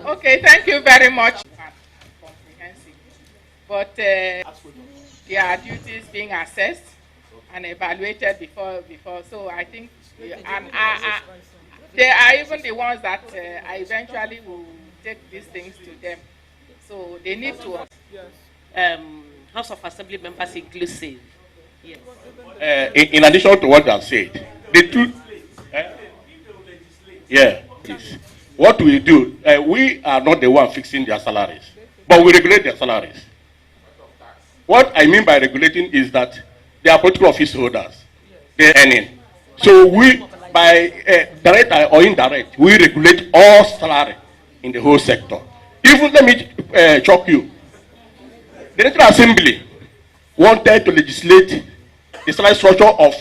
Okay, thank you very much. Comprehensive. But their duties being assessed and evaluated before. So I think, they are even the ones that I eventually will take these things to them. So they need to. House of Assembly members inclusive. Yes. In addition to what I've said, the two. Yeah. Is what we do. We are not the one fixing their salaries, but we regulate their salaries. What I mean by regulating is that they are political office holders. They're earning. So we, by direct or indirect, we regulate all salary in the whole sector. Even, let me shock you. The National Assembly wanted to legislate the salary structure of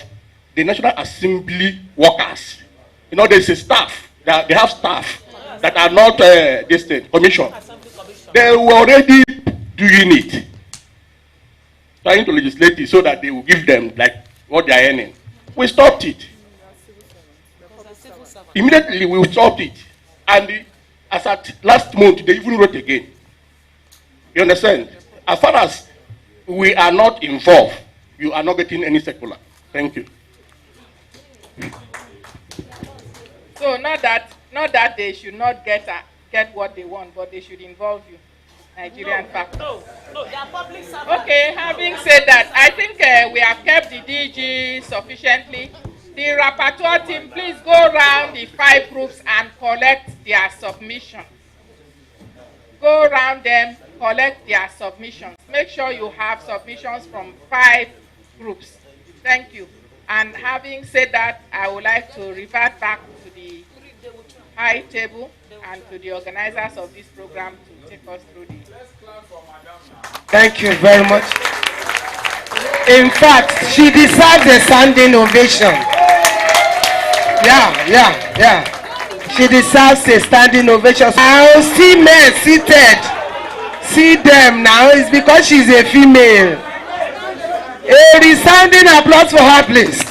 the National Assembly workers. You know, there's a staff, they have staff that are not commission. They were already doing it, trying to legislate it so that they will give them like what they are earning. We stopped it. Immediately we stopped it. And as at last month, they even wrote again. You understand? As far as we are not involved, you are not getting any circular. Thank you. So not that they should not get what they want, but they should involve you. Nigerian factor. No, they are public servants. Okay, having said that, I think we have kept the DG sufficiently. The rapporteur team, please go around the 5 groups and collect their submission. Go around them, collect their submissions. Make sure you have submissions from 5 groups. Thank you. And having said that, I would like to revert back to the high table and to the organizers of this program to take us through the. Thank you very much. In fact, she deserves a standing ovation. Yeah. She deserves a standing ovation. I'll see men seated. See them now. It's because she's a female. A resounding applause for her, please.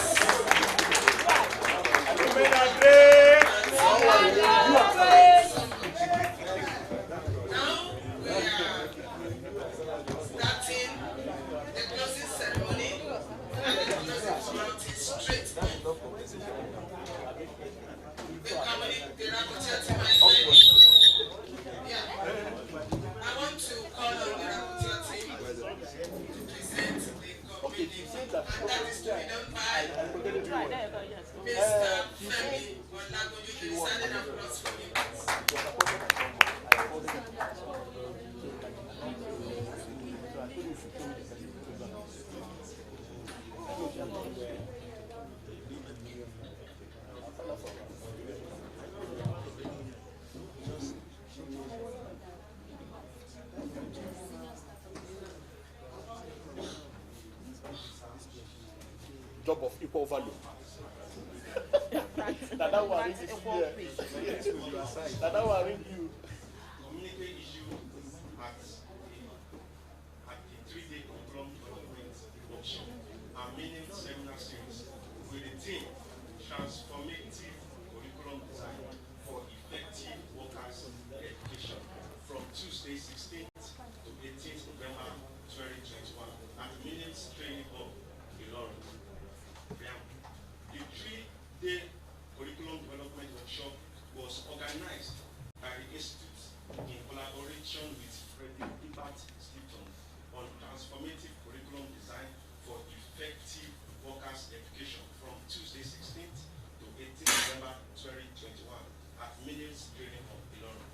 Job of equal value. That will ring you. That will ring you. Communicate issue at the 3-day curriculum development workshop and MINILS seminar series with the theme Transformative Curriculum Design for Effective Workers Education from Tuesday 16th to 18th November 2021 at MINILS Training Hall in Lawrence. The 3-day curriculum development workshop was organized by the Institute in collaboration with Frederick Ebert Institute on transformative curriculum design for effective workers' education from Tuesday 16th to 18th November 2021 at MINILS Training Hall in Lawrence.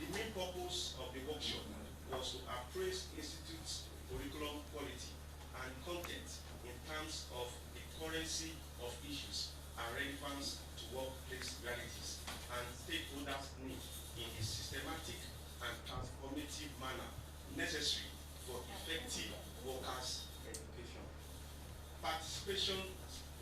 The main purpose of the workshop was to appraise Institute's curriculum quality and content in terms of the currency of issues and relevance to workplace realities and stakeholders' needs in a systematic and transformative manner necessary for effective workers' education. Participation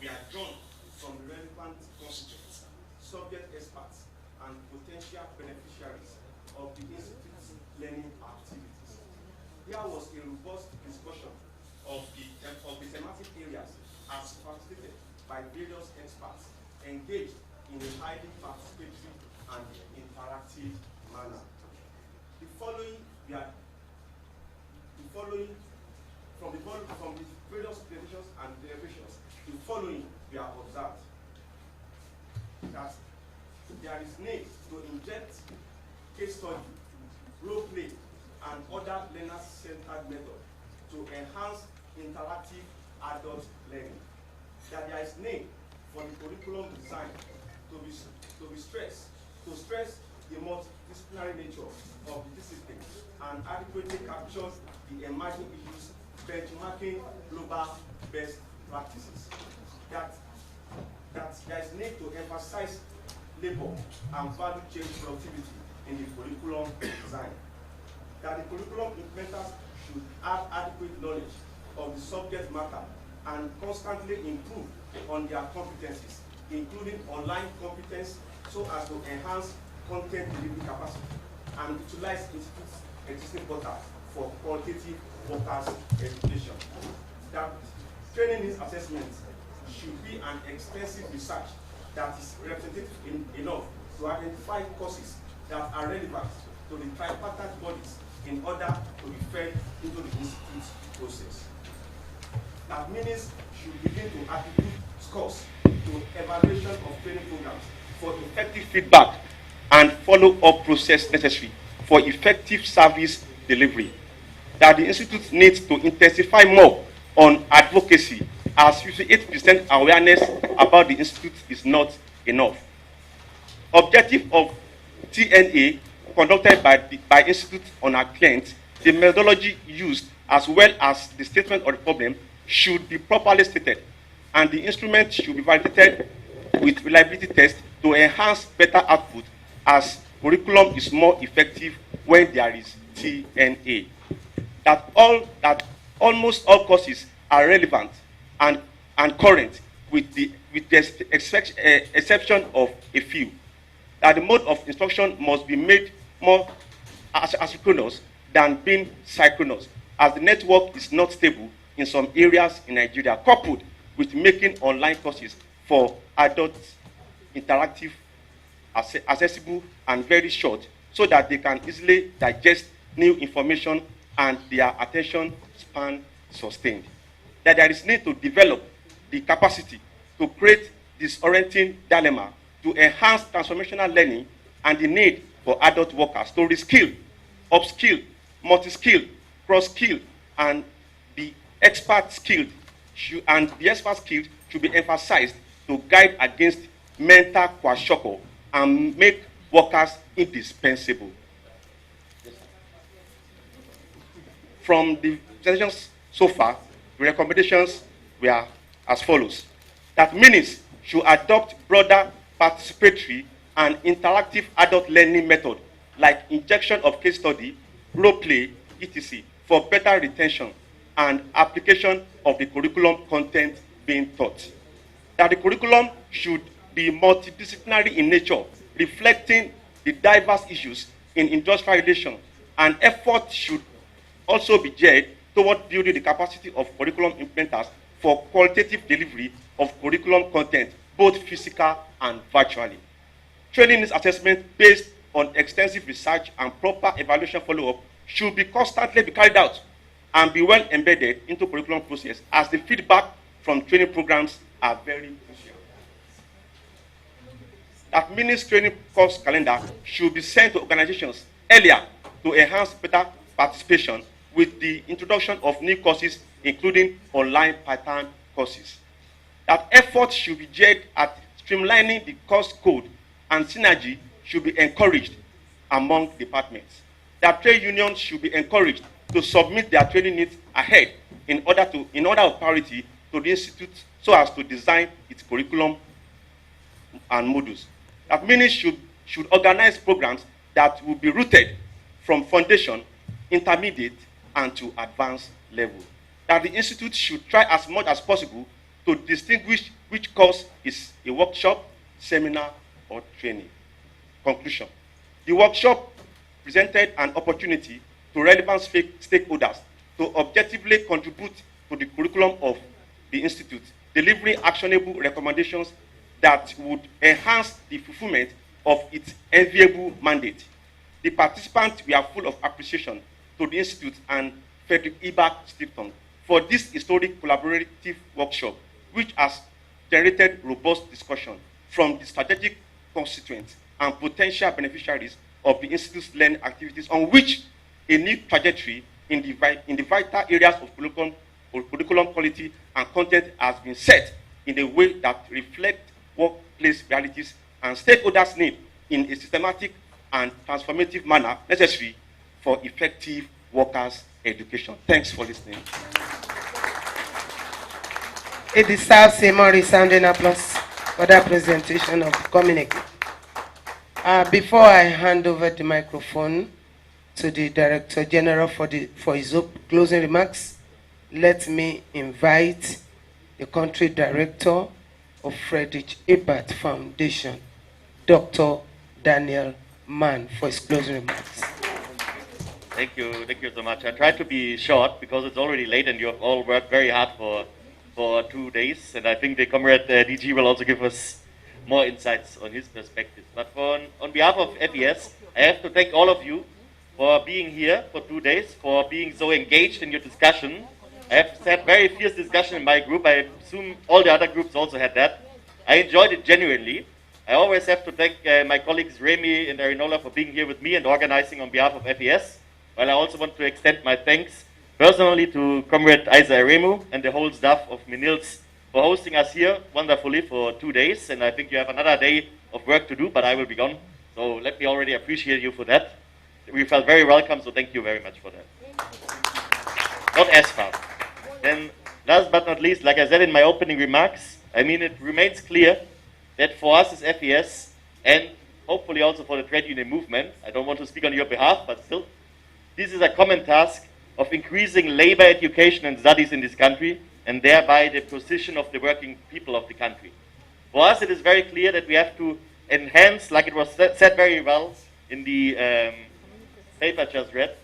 were drawn from relevant constituents, subject experts, and potential beneficiaries of the Institute's learning activities. There was a robust discussion of the thematic areas as facilitated by various experts engaged in a highly participatory and interactive manner. The following from the various presentations and deliberations, the following we have observed that there is need to inject case study, role play, and other learner-centered methods to enhance interactive adult learning. That there is need for the curriculum design to stress the multidisciplinary nature of the discipline and adequately capture the emerging issues benchmarking global best practices. That there is need to emphasize labor and value chain productivity in the curriculum design. That the curriculum implementers should have adequate knowledge of the subject matter and constantly improve on their competencies, including online competence, so as to enhance content delivery capacity and utilize institutes' existing portal for qualitative workers' education. That training needs assessment should be an extensive research that is representative enough to identify courses that are relevant to the tripartite bodies in order to be fed into the institute's process. That MINILS should begin to attribute scores to evaluation of training programs for effective feedback and follow-up process necessary for effective service delivery. That the institute needs to intensify more on advocacy, as 58% awareness about the institute is not enough. Objective of TNA conducted by institute on our clients, the methodology used as well as the statement of the problem should be properly stated, and the instrument should be validated with reliability tests to enhance better output, as curriculum is more effective when there is TNA. That almost all courses are relevant and current with the exception of a few. That the mode of instruction must be made more asynchronous than being synchronous, as the network is not stable in some areas in Nigeria, coupled with making online courses for adults interactive, accessible, and very short, so that they can easily digest new information and their attention span sustained. That there is need to develop the capacity to create disorienting dilemma to enhance transformational learning, and the need for adult workers to reskill, upskill, multi-skill, cross-skill, and the expert skilled should be emphasized to guide against mental kwashiorkor and make workers indispensable. From the sessions so far, the recommendations were as follows: that MINILS should adopt broader participatory and interactive adult learning method like injection of case study, role play, etc. for better retention and application of the curriculum content being taught. That the curriculum should be multidisciplinary in nature, reflecting the diverse issues in industrial relations, and effort should also be geared toward building the capacity of curriculum implementers for qualitative delivery of curriculum content, both physical and virtually. Training needs assessment based on extensive research and proper evaluation follow-up should be constantly carried out and be well embedded into curriculum process, as the feedback from training programs are very crucial. That MINILS training course calendar should be sent to organizations earlier to enhance better participation, with the introduction of new courses, including online pattern courses. That effort should be geared at streamlining the course code, and synergy should be encouraged among departments. That trade unions should be encouraged to submit their training needs ahead in order of priority to the institute, so as to design its curriculum and modules. That MINILS should organize programs that will be rooted from foundation, intermediate, and to advanced level. That the institute should try as much as possible to distinguish which course is a workshop, seminar, or training. Conclusion: the workshop presented an opportunity to relevant stakeholders to objectively contribute to the curriculum of the institute, delivering actionable recommendations that would enhance the fulfillment of its enviable mandate. The participants were full of appreciation to the Institute and Frederick Ebert Stiftung for this historic collaborative workshop, which has generated robust discussion from the strategic constituents and potential beneficiaries of the Institute's learning activities, on which a new trajectory in the vital areas of curriculum quality and content has been set in a way that reflects workplace realities and stakeholders' need in a systematic and transformative manner necessary for effective workers' education. Thanks for listening. It deserves a more resounding applause for that presentation of communique. Before I hand over the microphone to the Director General for his closing remarks, let me invite the Country Director of Frederick Ebert Foundation, Dr. Daniel Mann, for his closing remarks. Thank you so much. I tried to be short because it's already late and you have all worked very hard for 2 days, and I think the comrade DG will also give us more insights on his perspective. But on behalf of FES, I have to thank all of you for being here for 2 days, for being so engaged in your discussion. I have had very fierce discussion in my group. I assume all the other groups also had that. I enjoyed it genuinely. I always have to thank my colleagues Remy and Arinola for being here with me and organizing on behalf of FES. Well, I also want to extend my thanks personally to Comrade Isa Aremu and the whole staff of MINILS for hosting us here wonderfully for 2 days. And I think you have another day of work to do, but I will be gone. So let me already appreciate you for that. We felt very welcome, so thank you very much for that. Not as fast. Then, last but not least, like I said in my opening remarks, I mean, it remains clear that for us as FES, and hopefully also for the trade union movement, I don't want to speak on your behalf, but still, this is a common task of increasing labor education and studies in this country, and thereby the position of the working people of the country. For us, it is very clear that we have to enhance, like it was said very well in the paper just read,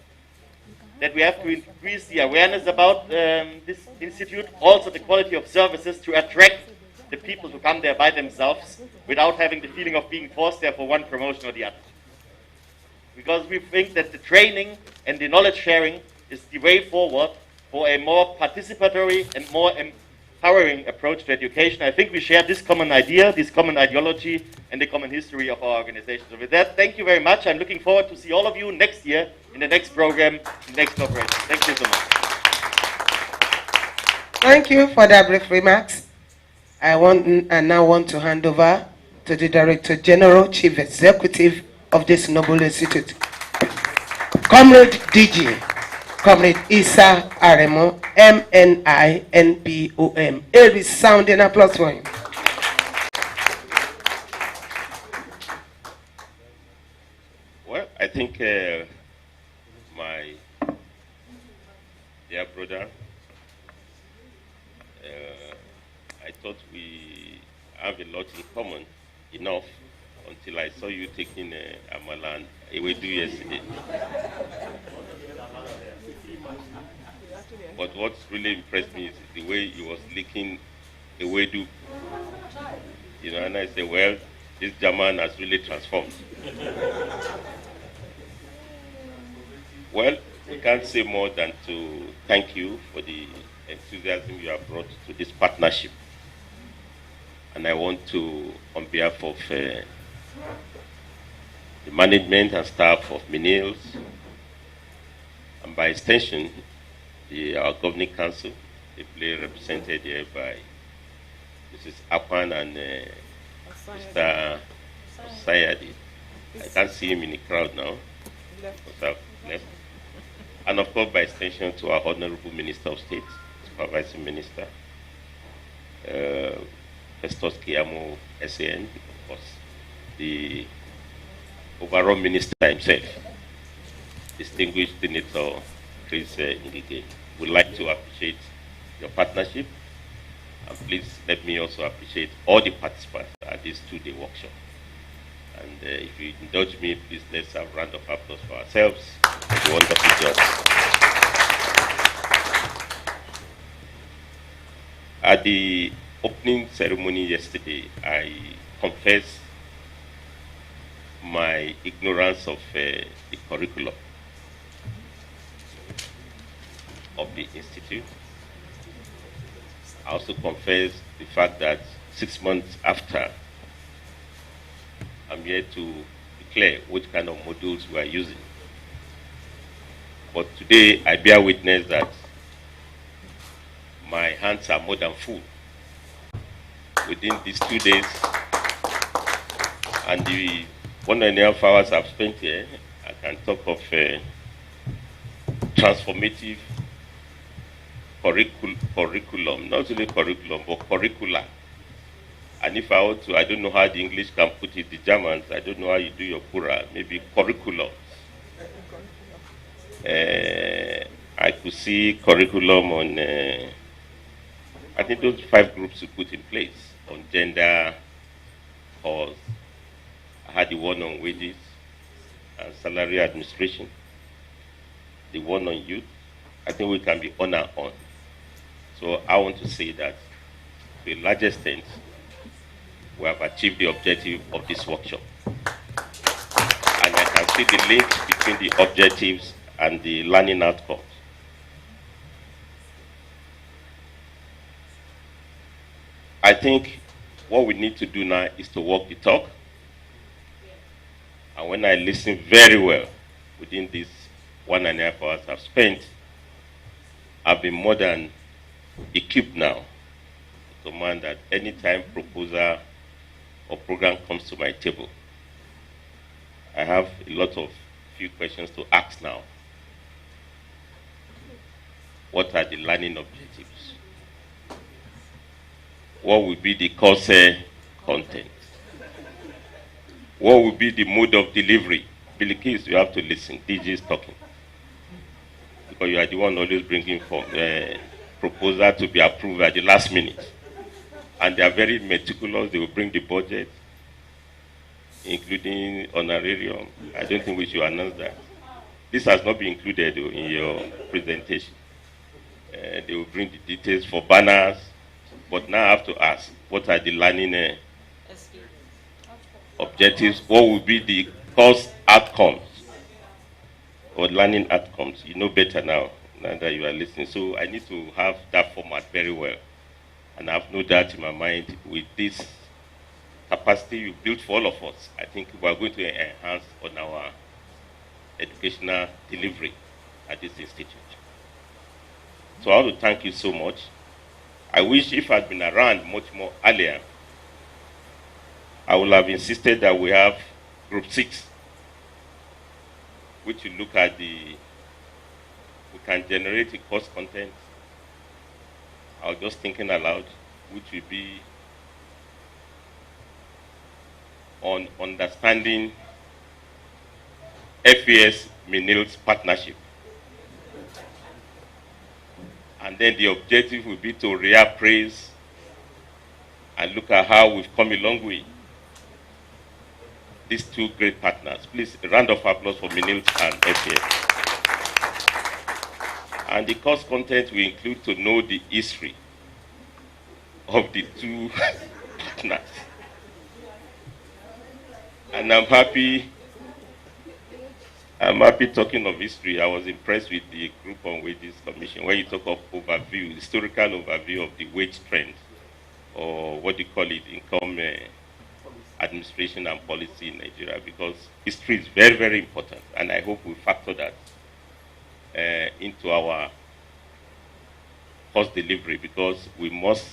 that we have to increase the awareness about this institute, also the quality of services to attract the people to come there by themselves without having the feeling of being forced there for one promotion or the other. Because we think that the training and the knowledge sharing is the way forward for a more participatory and more empowering approach to education. I think we share this common idea, this common ideology, and the common history of our organization. So with that, thank you very much. I'm looking forward to see all of you next year in the next program, in the next cooperation. Thank you so much. Thank you for that brief remarks. I now want to hand over to the Director General, Chief Executive of this Noble Institute, Comrade DG, Comrade Isa Aremu, MNINPOM. A resounding applause for him. Well, I think my dear brother, I thought we have a lot in common enough until I saw you taking Amala and Ewedu yesterday. But what really impressed me is the way he was licking Ewedu. You know, and I said, well, this German has really transformed. Well, we can't say more than to thank you for the enthusiasm you have brought to this partnership. And I want to, on behalf of the management and staff of MINILS, and by extension, our governing council, ably represented here by Mrs. Akwan and Mr. Sayadi. I can't see him in the crowd now. Left. And of course, by extension, to our Honorable Minister of State, Supervising Minister, Festus Kiamo, SAN, of course, the overall minister himself, distinguished Senator Chris Ngige. Would like to appreciate your partnership, and please let me also appreciate all the participants at this 2-day workshop. And if you indulge me, please let's have a round of applause for ourselves for the wonderful job. At the opening ceremony yesterday, I confess my ignorance of the curriculum of the institute. I also confess the fact that 6 months after, I'm yet to declare which kind of modules we are using. But today, I bear witness that my hands are more than full within these 2 days. And the 1.5 hours I've spent here, I can talk of transformative curriculum, not only curriculum, but curricula. And if I were to, I don't know how the English can put it, the Germans, I don't know how you do your plural, maybe curriculum. I could see curriculum on, I think those 5 groups you put in place on gender, cause. I had the one on wages and salary administration, the one on youth. I think we can be on and on. So I want to say that to a large extent, we have achieved the objective of this workshop. And I can see the link between the objectives and the learning outcomes. I think what we need to do now is to walk the talk. And when I listen very well within these 1.5 hours I've spent, I've been more than equipped now to command that anytime proposal or program comes to my table, I have a lot of few questions to ask now. What are the learning objectives? What will be the course content? What will be the mode of delivery? Billy Keys, you have to listen. DG is talking. Because you are the one always bringing for proposal to be approved at the last minute. And they are very meticulous. They will bring the budget, including honorarium. I don't think we should announce that. This has not been included in your presentation. They will bring the details for banners. But now I have to ask, what are the learning objectives? What will be the course outcomes or learning outcomes? You know better now that you are listening. So I need to have that format very well. And I have no doubt in my mind with this capacity you built for all of us, I think we are going to enhance on our educational delivery at this institute. So I want to thank you so much. I wish if I'd been around much more earlier, I would have insisted that we have group 6, which will look at we can generate a course content. I was just thinking aloud, which will be on understanding FAS MINILS partnership. And then the objective will be to reappraise and look at how we've come a long way. These 2 great partners. Please, a round of applause for MINILS and FAS. And the course content will include to know the history of the 2 partners. And I'm happy talking of history. I was impressed with the Group on Wages Commission when you talk of overview, historical overview of the wage trend, or what do you call it, income administration and policy in Nigeria, because history is very, very important, and I hope we factor that into our course delivery, because we must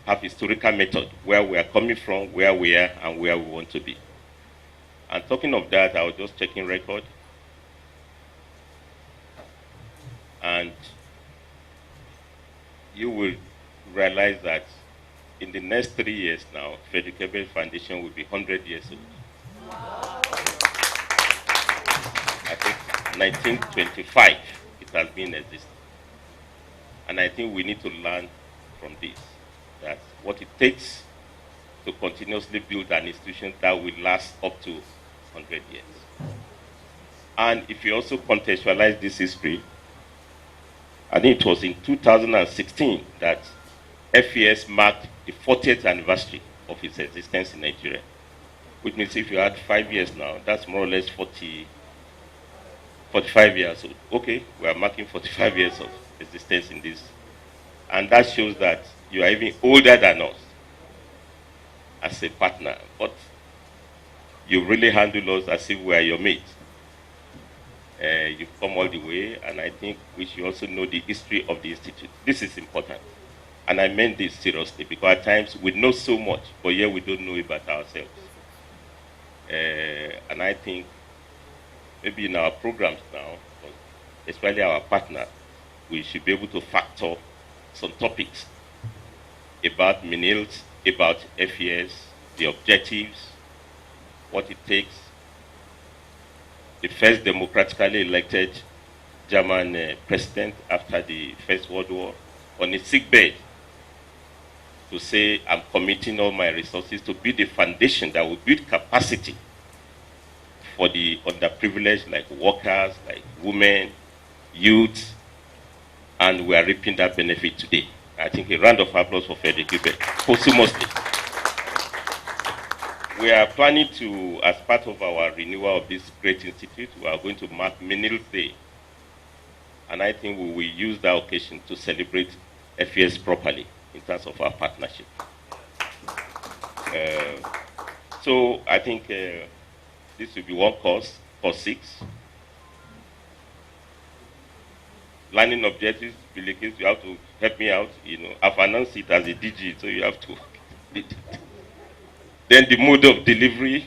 have historical method, where we are coming from, where we are, and where we want to be. And talking of that, I was just checking record, and you will realize that in the next 3 years now, Frederick Ebel Foundation will be 100 years old. Wow. I think 1925 it has been existing. And I think we need to learn from this, that what it takes to continuously build an institution that will last up to 100 years. And if you also contextualize this history, I think it was in 2016 that FAS marked the 40th anniversary of its existence in Nigeria. which means if you had 5 years now, that's more or less 45 years old. Okay, we are marking 45 years of existence in this. And that shows that you are even older than us as a partner. But you really handle us as if we are your mates. You've come all the way, and I think we should also know the history of the institute. This is important. And I meant this seriously, because at times we know so much, but yet we don't know about ourselves. And I think maybe in our programs now, especially our partner, we should be able to factor some topics about MINILS, about FES, the objectives, what it takes. The first democratically elected German president after the First World War, on his sickbed, to say, I'm committing all my resources to build a foundation that will build capacity for the underprivileged, like workers, like women, youth, and we are reaping that benefit today. I think a round of applause for Frederick Gilbert, posthumously. We are planning to, as part of our renewal of this great institute, we are going to mark MINILS Day. And I think we will use that occasion to celebrate FES properly in terms of our partnership. So I think this will be one course 6. Learning objectives, you have to help me out. I've announced it as a DG, so you have to. Then the mode of delivery.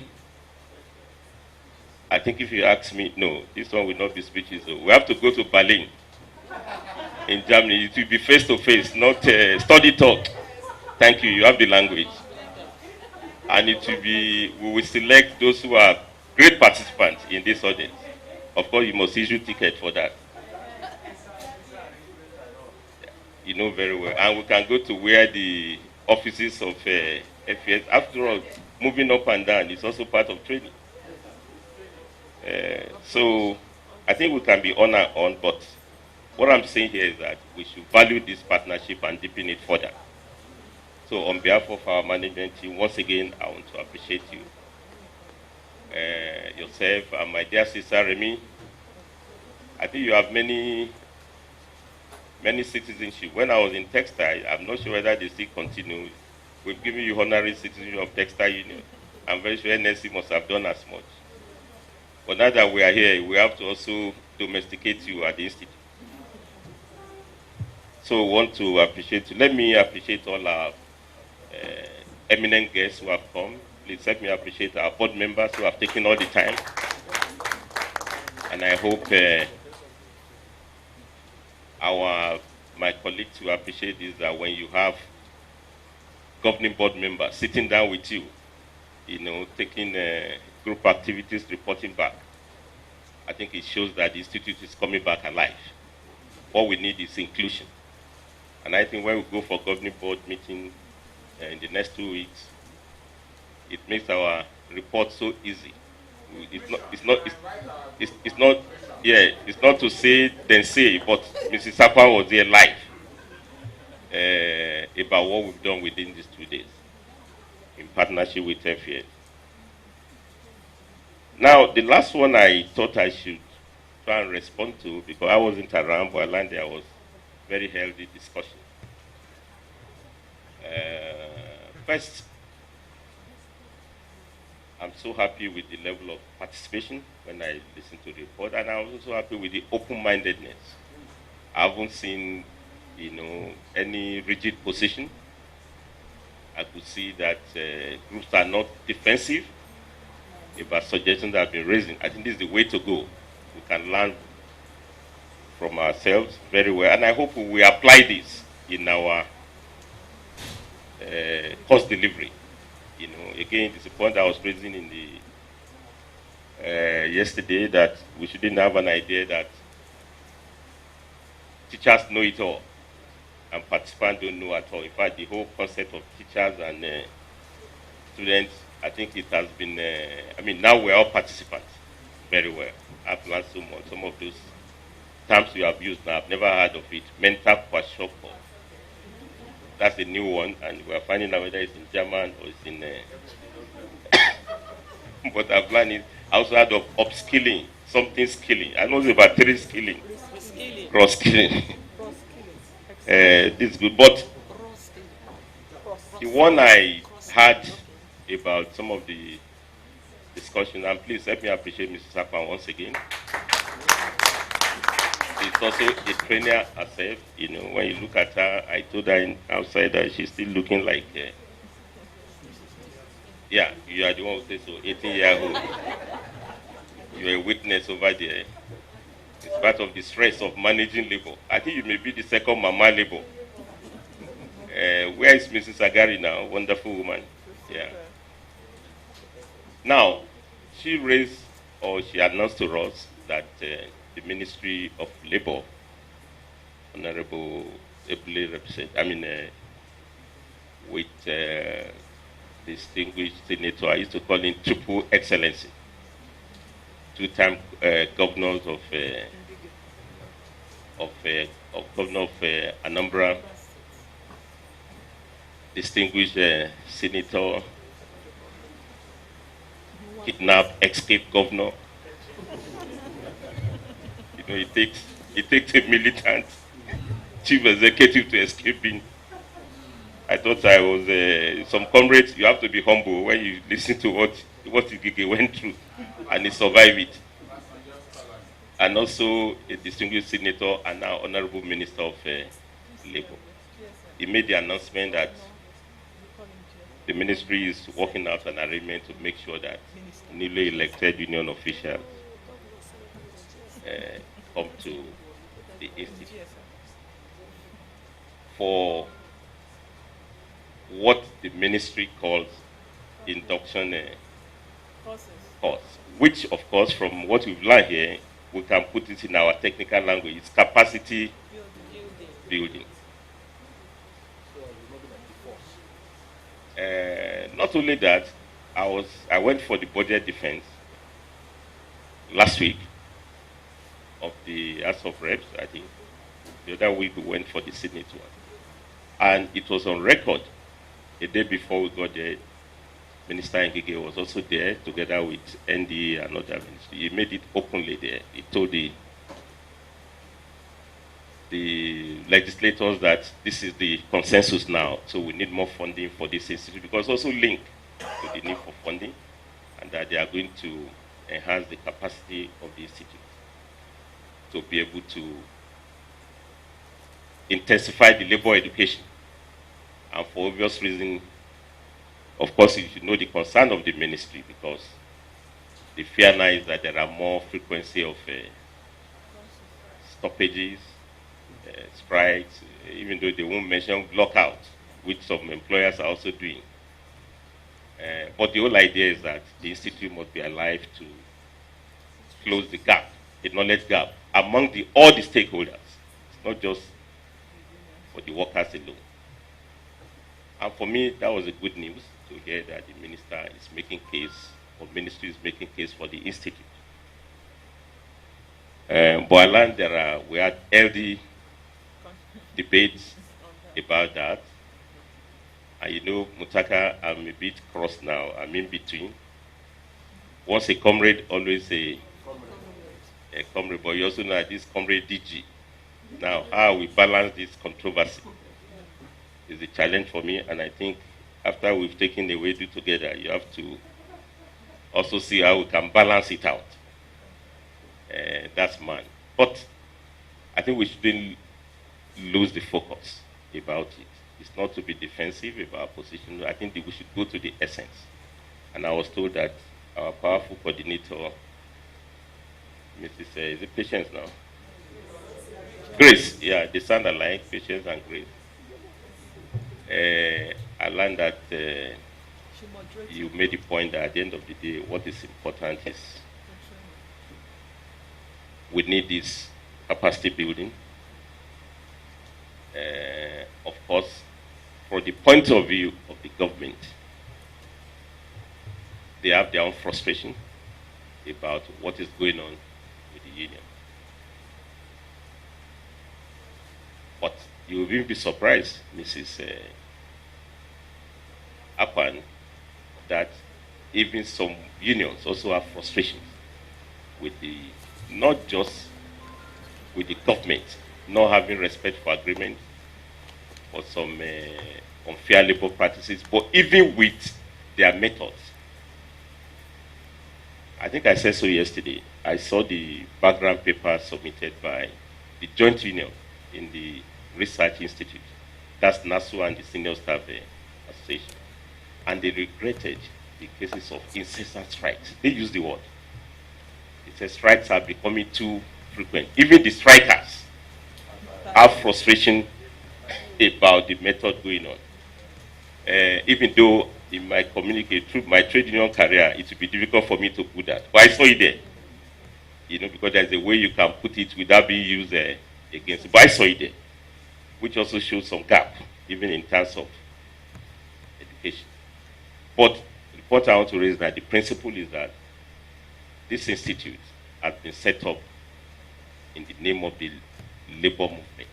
I think if you ask me, no, this one will not be speeches. So we have to go to Berlin in Germany. It will be face to face, not study talk. Thank you. You have the language. And it will be, we will select those who are great participants in this audience. Of course, you must issue ticket for that. You know very well. And we can go to where the offices of FES, after all, moving up and down is also part of training. So I think we can be on and on, but what I'm saying here is that we should value this partnership and deepen it further. So on behalf of our management team, once again, I want to appreciate you, yourself, and my dear sister Remy. I think you have many citizenship. When I was in textile, I'm not sure whether they still continue. We've given you honorary citizenship of textile union. I'm very sure NSC must have done as much. But now that we are here, we have to also domesticate you at the institute. So we want to appreciate you. Let me appreciate all our eminent guests who have come. Please let me appreciate our board members who have taken all the time. And I hope my colleagues will appreciate this, that when you have governing board members sitting down with you, taking group activities, reporting back, I think it shows that the institute is coming back alive. What we need is inclusion. And I think when we go for governing board meeting in the next 2 weeks, it makes our report so easy. It's not to say then say, but Mrs. Sapa was there live about what we've done within these 2 days in partnership with FES. Now, the last one I thought I should try and respond to, because I wasn't around, but I learned there was very healthy discussion. First, I'm so happy with the level of participation when I listen to the report, and I'm also happy with the open-mindedness. I haven't seen, any rigid position. I could see that groups are not defensive about suggestions that have been raising. I think this is the way to go. We can learn from ourselves very well, and I hope we apply this in our course delivery. Again, it's a point I was raising in the yesterday, that we shouldn't have an idea that teachers know it all and participants don't know at all. In fact, the whole concept of teachers and students, I think it has been, now we're all participants very well. I've learned so much. Some of those terms you have used now, I've never heard of it. Mental kwashiorkor. That's a new one, and we're finding out whether it's in German or it's in but I've learned it. I also had of upskilling, something skilling. I know it's about 3 skilling, cross skilling. This is good. But the one I had about some of the discussion, and please help me appreciate Mrs. Akpan once again. She's also a trainer herself. You know, when you look at her, I told her outside that she's still looking like, yeah, you are the one who says so, 18-year-old. You're a witness over there. It's part of the stress of managing labor. I think you may be the second mama labor. Where is Mrs. Agari now? Wonderful woman. Yeah. Now, she raised, or she announced to us that the Ministry of Labor, Honorable ably represent, with distinguished senator, I used to call him Triple Excellency, 2-time governors of governor of Anambra, distinguished senator, kidnapped, escaped governor. You know, it takes a militant chief executive to escape him. I thought I was some comrades. You have to be humble when you listen to what Igige went through, and he survived it. And also a distinguished senator and now honorable minister of labor. He made the announcement that the ministry is working out an arrangement to make sure that newly elected union officials come to the institute for what the ministry calls induction course, which of course from what we've learned here, we can put it in our technical language, it's capacity building. Not only that, I went for the budget defense last week of the House of Reps, I think. The other week we went for the Senate one. And it was on record. A day before we got there, Minister Ngige was also there together with NDA and other ministry. He made it openly there. He told the legislators that this is the consensus now, so we need more funding for this institute, because also linked to the need for funding, and that they are going to enhance the capacity of the institute to be able to intensify the labor education. And for obvious reason, of course, you should know the concern of the ministry, because the fear now is that there are more frequency of stoppages, strikes, even though they won't mention lockout, which some employers are also doing. But the whole idea is that the institute must be alive to close the gap, the knowledge gap, among all the stakeholders. It's not just for the workers alone. And for me, that was a good news to hear that the minister is making case, or ministry is making case for the institute. But I learned we had healthy debates about that. And you know, Mutaka, I'm a bit cross now. I'm in between. Once a comrade, always a comrade. But you also know this comrade DG. Now, how we balance this controversy is a challenge for me. And I think after we've taken the way together, you have to also see how we can balance it out. That's man. But I think we shouldn't lose the focus about it. It's not to be defensive about our position. I think that we should go to the essence. And I was told that our powerful coordinator, Mrs. Is it Patience now? Grace, yeah, they sound alike, Patience and Grace. I learned that you made the point that at the end of the day, what is important is we need this capacity building. Of course, from the point of view of the government, they have their own frustration about what is going on with the union. But you will even be surprised, Mrs. Akpan, that even some unions also have frustrations with the, not just with the government, not having respect for agreement, or some unfair labor practices, but even with their methods. I think I said so yesterday. I saw the background paper submitted by the joint union in the Research Institute. That's NASU and the Senior Staff Association. And they regretted the cases of incessant strikes. They used the word. It says strikes are becoming too frequent. Even the strikers have frustration about the method going on. Even though in my communicate through my trade union career, it will be difficult for me to put that. But I saw it there. You know, because there's a way you can put it without being used against it. But I saw it there, which also shows some gap, even in terms of education. But the point I want to raise is that the principle is that this institute has been set up in the name of the labor movement.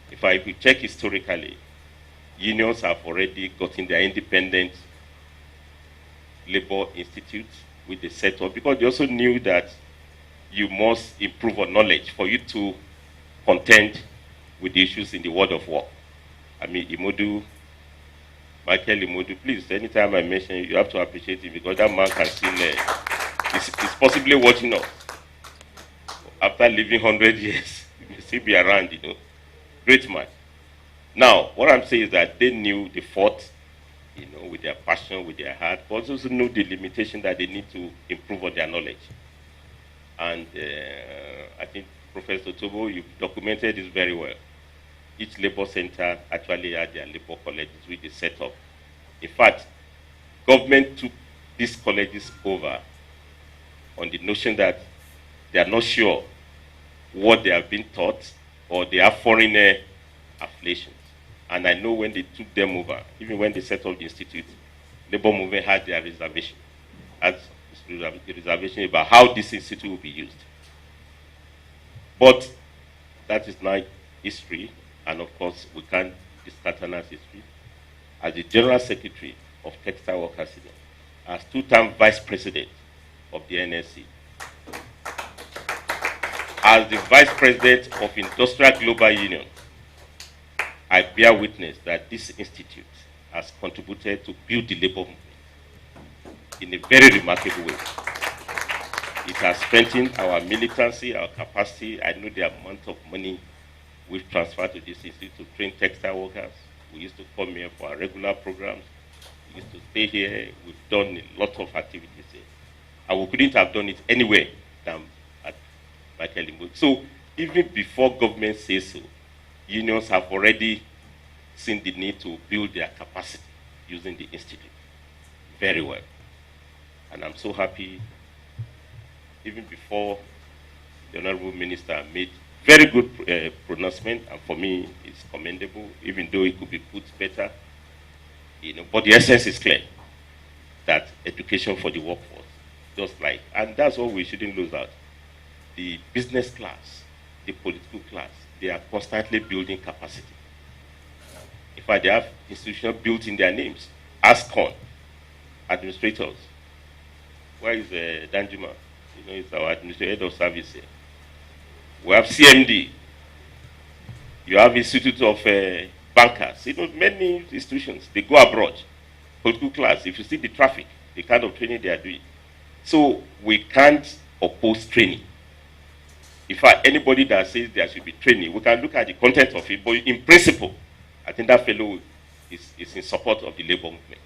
If we check historically, unions have already gotten their independent labor institutes with the setup, because they also knew that you must improve on knowledge for you to contend with the issues in the world of work. I mean, Michael Imodu, please, anytime I mention you, you have to appreciate him, because that man can still, he's possibly watching us. After living 100 years, he will still be around, you know. Great man. Now, what I'm saying is that they knew the fault, you know, with their passion, with their heart, but also knew the limitation that they need to improve on their knowledge. And I think, Professor Tobo, you've documented this very well. Each labor center actually had their labor colleges with the setup. In fact, government took these colleges over on the notion that they are not sure what they have been taught, or they have foreign affiliations. And I know when they took them over, even when they set up the institute, labor movement had their reservation, reservation about how this institute will be used. But that is now history, and of course we can't discontinue history. As the General Secretary of Textile Workers Union, as two-term Vice President of the NSC, as the Vice President of Industrial Global Union, I bear witness that this institute has contributed to build the labor movement in a very remarkable way. It has strengthened our militancy, our capacity. I know the amount of money we've transferred to this institute to train textile workers. We used to come here for our regular programs. We used to stay here. We've done a lot of activities here. And we couldn't have done it anywhere than at Michael Limbo. So even before government says so, unions have already seen the need to build their capacity using the institute very well. And I'm so happy, even before the Honorable Minister made very good pronouncement, and for me it's commendable, even though it could be put better, you know, but the essence is clear, that education for the workforce, just like, and that's what we shouldn't lose out. The business class, the political class, they are constantly building capacity. In fact, they have institutions built in their names. ASCON, administrators. Where is Danjuma? You know, it's our administrator, head of service here. We have CMD. You have Institute of Bankers. You know, many institutions, they go abroad. Political class, if you see the traffic, the kind of training they are doing. So we can't oppose training. In fact, anybody that says there should be training, we can look at the content of it, but in principle, I think that fellow is in support of the labor movement.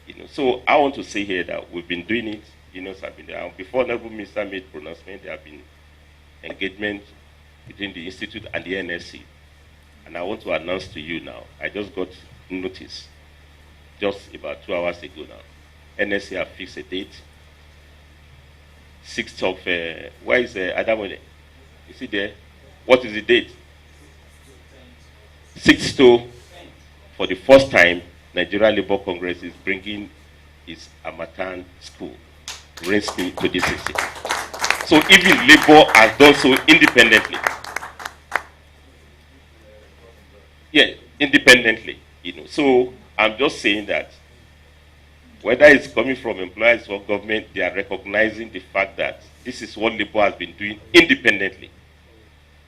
You know, so I want to say here that we've been doing it, you know, before Honorable Minister made pronouncement, there have been engagement between the Institute and the NSC. And I want to announce to you now, I just got notice just about 2 hours ago now. NSC have fixed a date, 6th of, where is Adamone? Is he there? What is the date? 6th to, for the first time, Nigeria Labour Congress is bringing its Amatan school, Rinsky, to this institute. So even Labour has done so independently. Yeah, independently, you know. So I'm just saying that whether it's coming from employers or government, they are recognizing the fact that this is what Labour has been doing independently.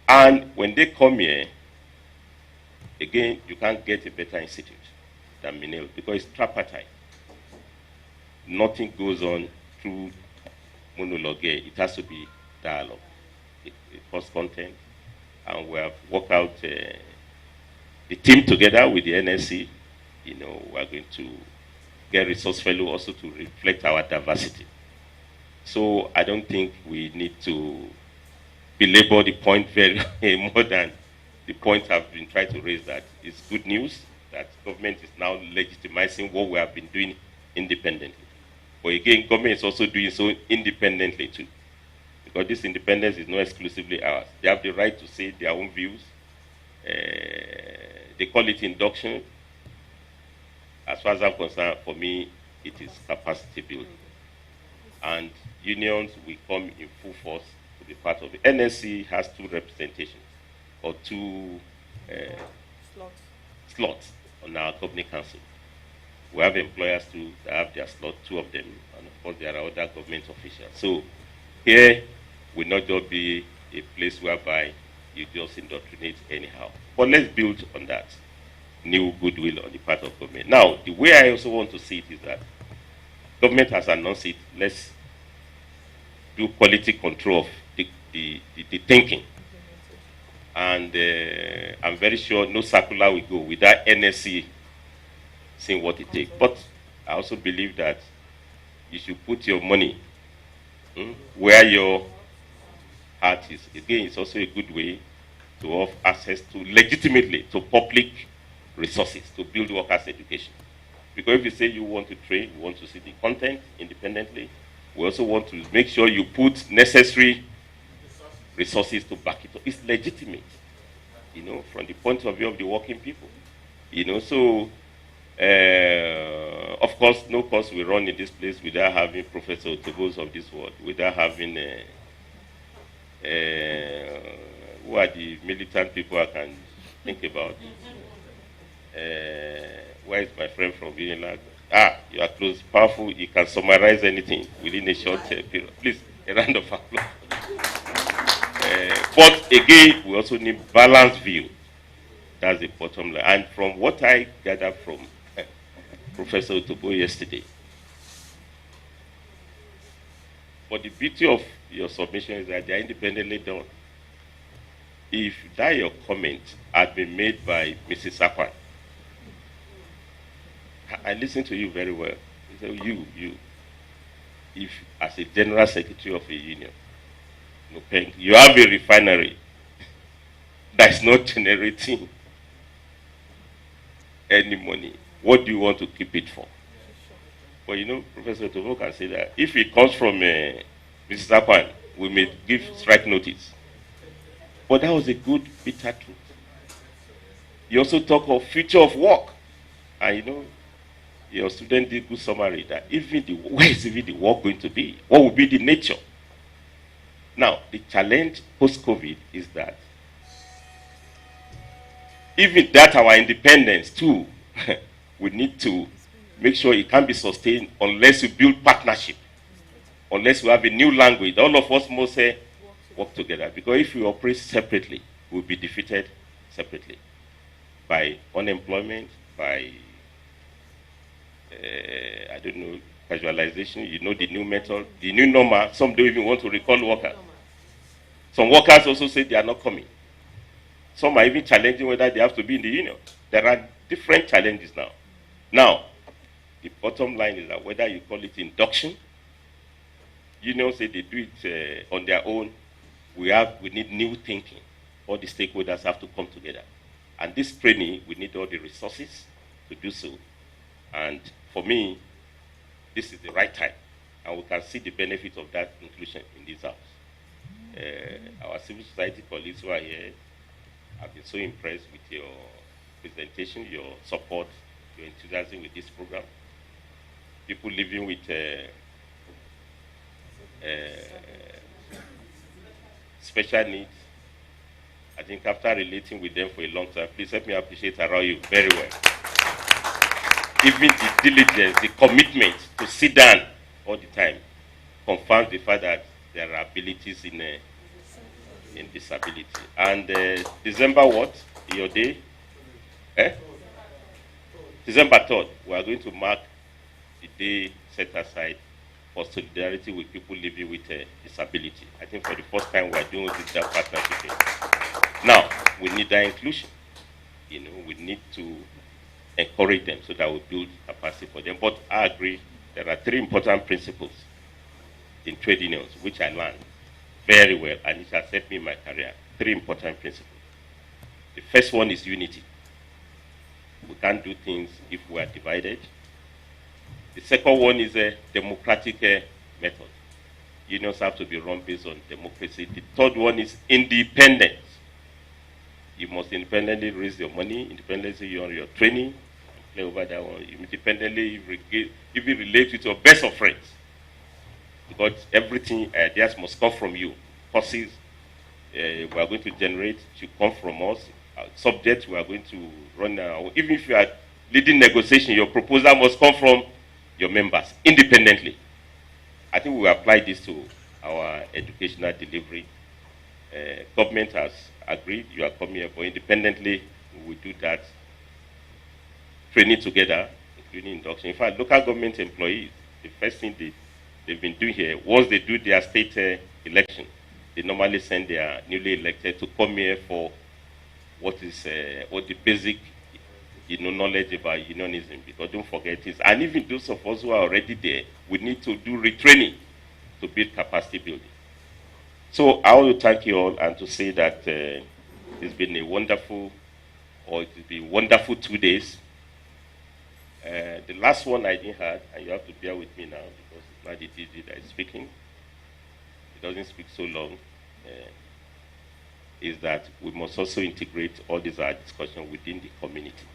And when they come here, again, you can't get a better institute than MINILS because it's tripartite. Nothing goes on through monologue here. It has to be dialogue. It costs content. And we have worked out the team together with the NSC. You know, we are going to get resource fellow also to reflect our diversity. So I don't think we need to belabor the point very more than the point I've been trying to raise, that it's good news that government is now legitimizing what we have been doing independently. But again, government is also doing so independently too. Because this independence is not exclusively ours. They have the right to say their own views. They call it induction. As far as I'm concerned, for me, it is capacity building. And unions will come in full force to be part of it. NSC has 2 representations, or 2 slots on our company council. We have employers too that have their slot, 2 of them, and of course there are other government officials. So here will not just be a place whereby you just indoctrinate anyhow. But let's build on that new goodwill on the part of government. Now, the way I also want to see it is that government has announced it. Let's do quality control of the thinking. And I'm very sure no circular will go without NSC seeing what it takes. But I also believe that you should put your money where your heart is. Again, it's also a good way to have access to legitimately to public resources to build workers' education. Because if you say you want to train, you want to see the content independently, we also want to make sure you put necessary resources to back it up. It's legitimate, you know, from the point of view of the working people. You know, so of course, no course will run in this place without having Professor Tobos of this world, without having who are the militant people I can think about. Where is my friend from Vinland? You are close, powerful. You can summarize anything within a short period. Please, a round of applause. But again, we also need balanced view. That's the bottom line. And from what I gathered from Professor Otobo yesterday, but the beauty of your submission is that they are independently done. If that your comment had been made by Mrs. Sakwan, I listened to you very well. So if as a general secretary of a union, you have a refinery that's not generating any money, what do you want to keep it for? But you know, Professor Tovo can say that if it comes from Mrs. Akwan, we may give strike notice. But that was a good, bitter truth. You also talk of future of work. And you know, your student did good summary that where is even the work going to be? What will be the nature? Now, the challenge post-COVID is that even that our independence too, we need to make sure it can be sustained unless we build partnership, unless we have a new language. All of us must say, work together. Because if we operate separately, we'll be defeated separately by unemployment, by I don't know, casualization. You know the new method, the new normal. Some don't even want to recall workers. Some workers also say they are not coming. Some are even challenging whether they have to be in the union. There are different challenges now. Now, the bottom line is that whether you call it induction, unions say they do it on their own. We need new thinking. All the stakeholders have to come together. And this training, we need all the resources to do so. And for me, this is the right time. And we can see the benefit of that inclusion in this house. Our civil society colleagues who are here, I've been so impressed with your presentation, your support, your enthusiasm with this program. People living with special needs. I think after relating with them for a long time, please help me appreciate Arayu very well. even the diligence, the commitment to sit down all the time confirms the fact that there are abilities in disability. And December what? Your day? December 3rd, we are going to mark the day set aside for solidarity with people living with disability. I think for the first time we are doing this partnership. Now, we need that inclusion. You know, we need to encourage them so that we build capacity for them. But I agree, there are three important principles in trade unions, which I learned very well, and it has helped me in my career. Three important principles. The first one is unity. We can't do things if we are divided. The second one is a democratic method. Unions have to be run based on democracy. The third one is independence. You must independently raise your money, independently on your training, play over that one, independently even relate with your best of friends. Because everything, ideas must come from you. Courses we are going to generate should come from us. Subjects we are going to run, even if you are leading negotiation, your proposal must come from your members independently. I think we apply this to our educational delivery. Government has agreed, you are coming here, but independently we do that. Training together, including induction. In fact, local government employees, the first thing they've been doing here, once they do their state election, they normally send their newly elected to come here for what the basic knowledge about unionism, because don't forget this. And even those of us who are already there, we need to do retraining to build capacity building. So I want to thank you all and to say that it's been a wonderful, or it will be wonderful 2 days. The last one I didn't have, and you have to bear with me now because it's not the DG that is speaking. It doesn't speak so long. Is that we must also integrate all these discussions within the community.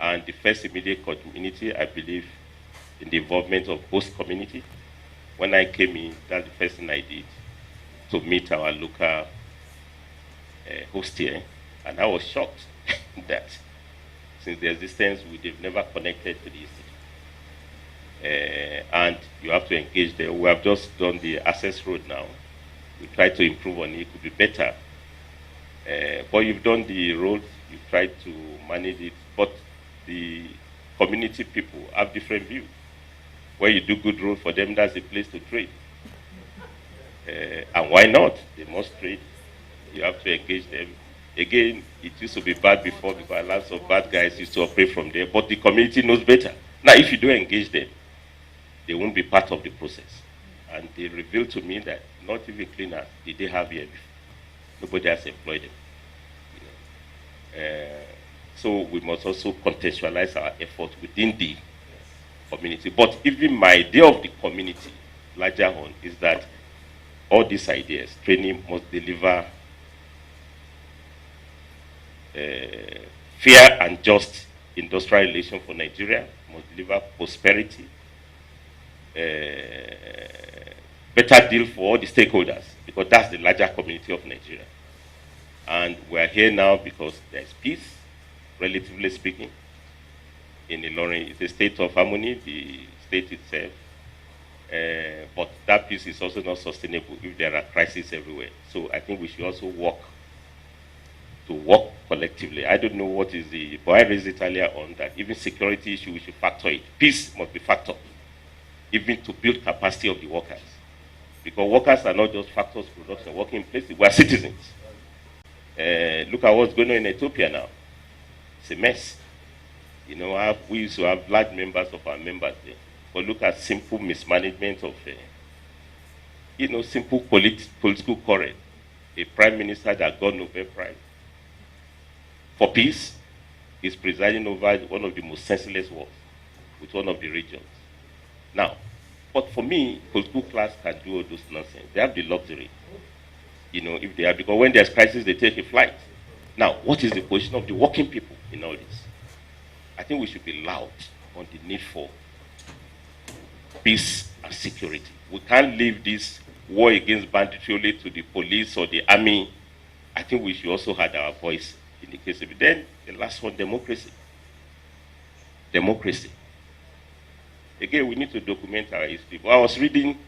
And the first immediate community, I believe, in the involvement of host community. When I came in, that's the first thing I did, to meet our local host here. And I was shocked that since their existence, they've never connected to the institute. And you have to engage there. We have just done the access road now. We try to improve on it, it could be better. But you've done the road, you've tried to manage it, but the community people have different views. Where you do good road for them, that's the place to trade. And why not? They must trade. You have to engage them. Again, it used to be bad before because lots of bad guys used to operate from there, but the community knows better. Now, if you don't engage them, they won't be part of the process. And they revealed to me that not even cleaners did they have here before. Nobody has employed them. You know. So we must also contextualize our effort within the community. But even my idea of the community, larger one, is that all these ideas, training must deliver fair and just industrial relation for Nigeria, must deliver prosperity, better deal for all the stakeholders, because that's the larger community of Nigeria. And we're here now because there's peace, relatively speaking. In Ilorin, it's a state of harmony, the state itself. But that peace is also not sustainable if there are crises everywhere. So I think we should also work collectively. I don't know what is the, but I raised it earlier on that even security issue, we should factor it. Peace must be factored, even to build capacity of the workers. Because workers are not just factors of production, working places. We are citizens. Look at what's going on in Ethiopia now. It's a mess. You know, we used to have large members of our members there. But look at simple mismanagement of, simple political quarrel. A prime minister that got Nobel Prize for peace is presiding over one of the most senseless wars with one of the regions. Now, but for me, political class can do all those nonsense. They have the luxury, if they have, because when there's crisis, they take a flight. Now, what is the position of the working people in all this? I think we should be loud on the need for peace and security. We can't leave this war against banditry only to the police or the army. I think we should also have our voice in the case of it. Then the last one, democracy. Democracy. Again, we need to document our history. But I was reading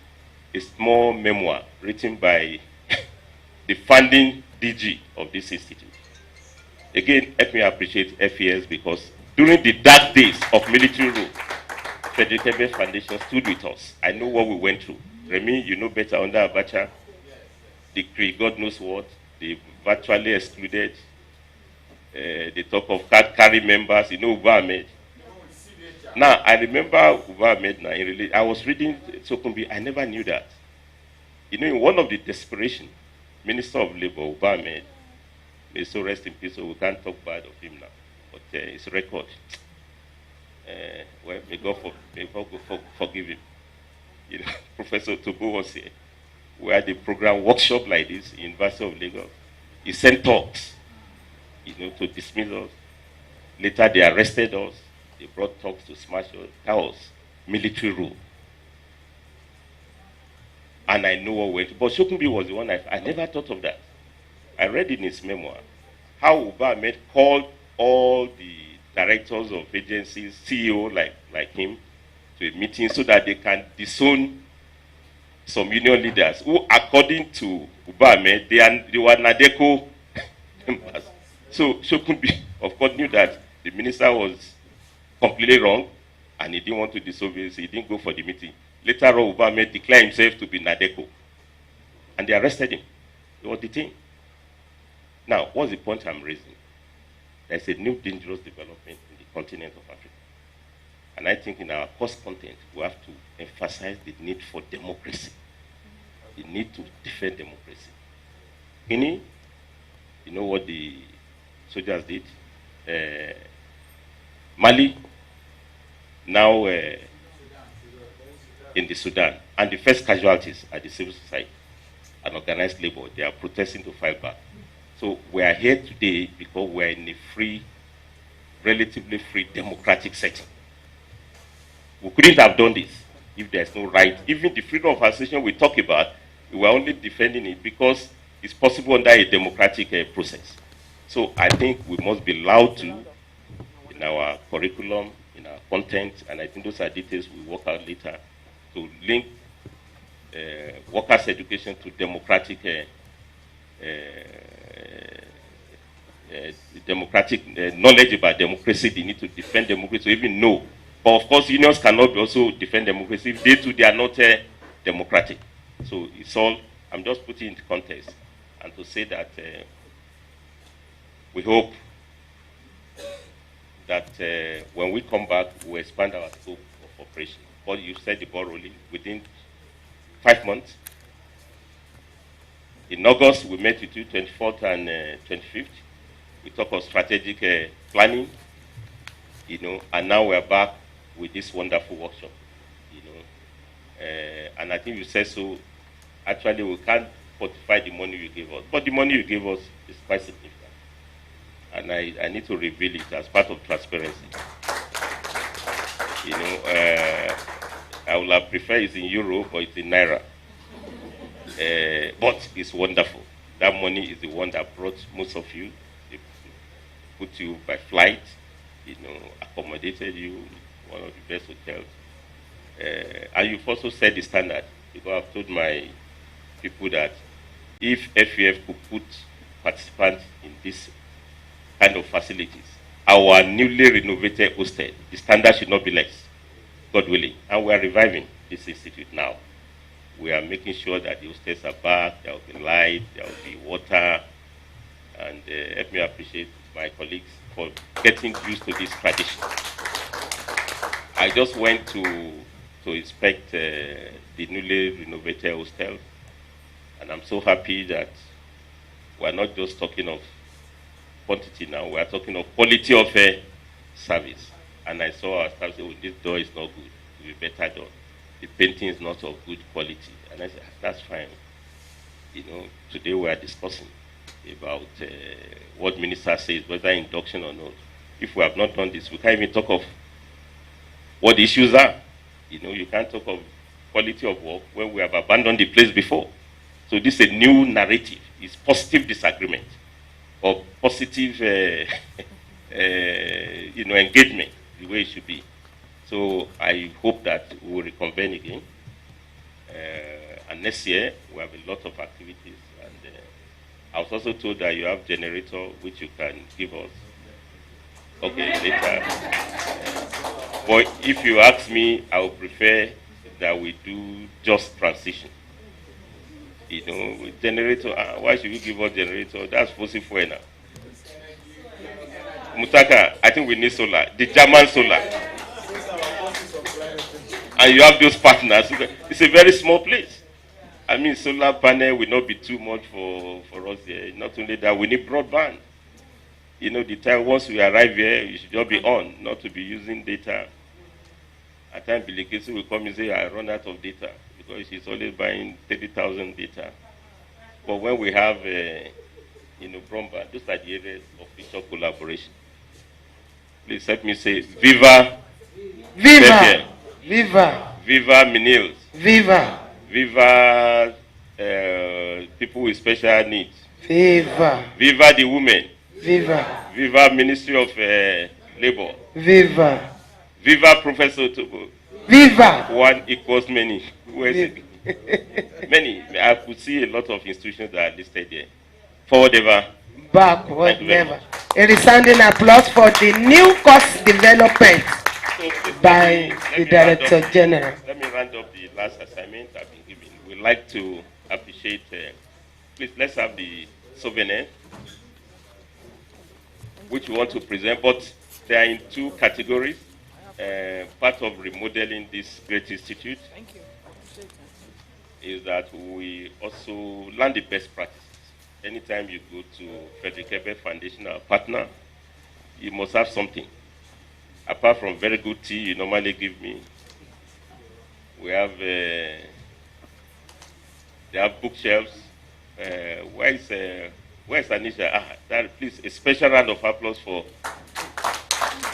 a small memoir written by the founding DG of this institute. Again, let me appreciate FES because during the dark days of military rule, Frederick Ebert Foundation stood with us. I know what we went through. Remy, you know better under Abacha, decree, God knows what, they virtually excluded, they talk of card carry members, you know, Uba Ahmed. Now, I remember Uba Ahmed now, I was reading Sokumbi, I never knew that. You know, in one of the desperation, Minister of Labor, Uba Ahmed, may so rest in peace, so we can't talk bad of him now, but his record, well, may God forgive him. You know, Professor Togo was here. We had a program workshop like this in University of Lagos. He sent talks, you know, to dismiss us. Later, they arrested us. They brought talks to smash us. That was military rule. And I know what went. But Shokunbi was the one I never thought of that. I read in his memoir how Uba Ahmed called all the directors of agencies, CEO like him, to a meeting so that they can disown some union leaders who, according to Uba Ahmed, they were NADECO members. So Shokunbi, of course, knew that the minister was completely wrong and he didn't want to disobey, so he didn't go for the meeting. Later on, Uba Ahmed declared himself to be NADECO. And they arrested him. He was detained. Now, what's the point I'm raising? There's a new dangerous development in the continent of Africa. And I think in our course content, we have to emphasize the need for democracy. The need to defend democracy. Guinea, you know what the soldiers did? Mali, now in the Sudan. And the first casualties are the civil society and organized labor. They are protesting to fight back. So we are here today because we are in a free, relatively free democratic setting. We couldn't have done this if there's no right. Even the freedom of association we talk about, we are only defending it because it's possible under a democratic process. So I think we must be allowed to, in our curriculum, in our content, and I think those are details we work out later, to link workers' education to democratic knowledge about democracy. They need to defend democracy to even know. But of course, unions cannot also defend democracy if they too they are not democratic. So it's all, I'm just putting it into context and to say that we hope that when we come back, we expand our scope of operation. But you said the ball rolling within 5 months. In August, we met with you 24th and 25th. We talked of strategic planning, you know, and now we're back with this wonderful workshop, you know. And I think you said so. Actually, we can't quantify the money you gave us, but the money you gave us is quite significant. And I need to reveal it as part of transparency. You know, I would have preferred it's in euro, but it's in naira. But it's wonderful. That money is the one that brought most of you. They put you by flight, you know, accommodated you, one of the best hotels. And you've also set the standard, because I've told my people that if FEF could put participants in this kind of facilities, our newly renovated hostel, the standard should not be less, God willing. And we are reviving this institute now. We are making sure that the hostels are back, there will be light, there will be water, and let me appreciate my colleagues for getting used to this tradition. I just went to inspect the newly renovated hostel, and I'm so happy that we're not just talking of quantity now, we're talking of quality of service. And I saw our staff say, oh, this door is not good, it will be better done. The painting is not of good quality. And I said, that's fine. You know, today we are discussing about what minister says, whether induction or not. If we have not done this, we can't even talk of what the issues are. You know, you can't talk of quality of work when we have abandoned the place before. So this is a new narrative. It's positive disagreement of positive engagement the way it should be. So I hope that we will reconvene again. And next year, we have a lot of activities. And I was also told that you have generator, which you can give us. Okay, later. But if you ask me, I would prefer that we do just transition. With generator, why should you give us generator? That's fossil fuel now. Mutaka, I think we need solar. The German solar. And you have those partners. It's a very small place. I mean, solar panel will not be too much for us here. Not only that, we need broadband. The time once we arrive here, you should just be on, not to be using data. At times, Bilikisi will come and say, I run out of data, because she's always buying 30,000 data. But when we have, broadband, those are the areas of future collaboration. Please help me say, Viva! Viva! Viva! Viva MINILS! Viva! Viva people with special needs! Viva! Viva the women! Viva! Viva Ministry of Labor! Viva! Viva Professor Tobo! Viva! One equals many. Where is it? Many. I could see a lot of institutions that are listed here. Forward ever. Backward never. A resounding applause for the new course development by the Director General. Let me round up the last assignment I've been given. We'd like to appreciate, please let's have the souvenir, which we want to present, but they are in two categories. Part of remodeling this great institute is that we also learn the best practices. Anytime you go to Frederick Ebert Foundation, our partner, you must have something. Apart from very good tea you normally give me, we have they have bookshelves. Where is Anisha? Please, a special round of applause for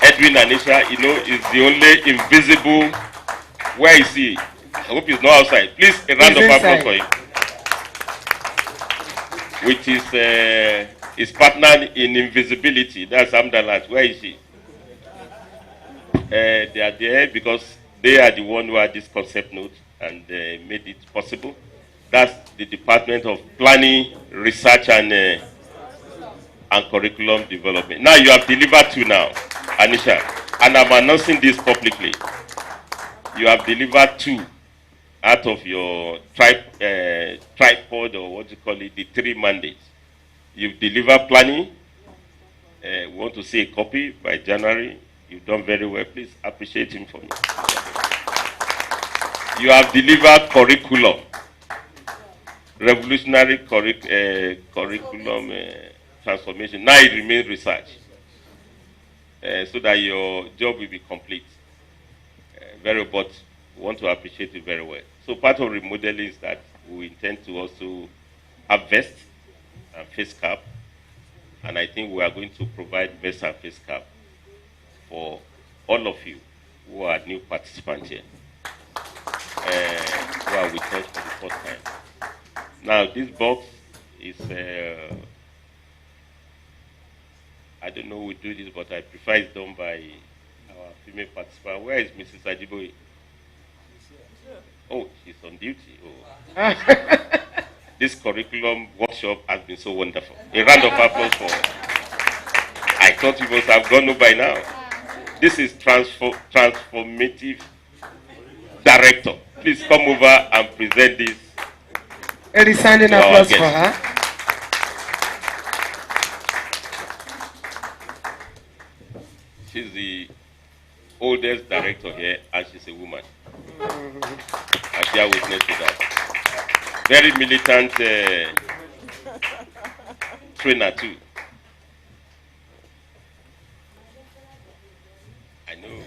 Edwin Anisha. Is the only invisible. Where is he? I hope he's not outside. Please, a round of applause for him. Which is his partner in invisibility. That's Amdalat. Where is he? They are there because they are the one who had this concept note and made it possible. That's the Department of Planning, Research and Curriculum Development. Now you have delivered two now, Anisha, and I'm announcing this publicly. You have delivered two out of your tripod, or what you call it, the three mandates. You've delivered planning. We want to see a copy by January. You've done very well. Please appreciate him for me. You have delivered curriculum, revolutionary curriculum transformation. Now it remains research, so that your job will be complete. Very, but we want to appreciate it very well. So part of remodeling is that we intend to also have vest and face cap, and I think we are going to provide vest and face cap for all of you who are new participants here, who are with us for the first time. Now this box is, I don't know who will do this, but I prefer it's done by our female participant. Where is Mrs. Ajiboye? Oh, she's on duty. Oh. This curriculum workshop has been so wonderful. A round of applause for her. I thought you must have gone over by now. This is transformative director. Please come over and present this. A resounding applause for her. She's the oldest director here, and she's a woman. I bear witness to that. Very militant trainer too. I know.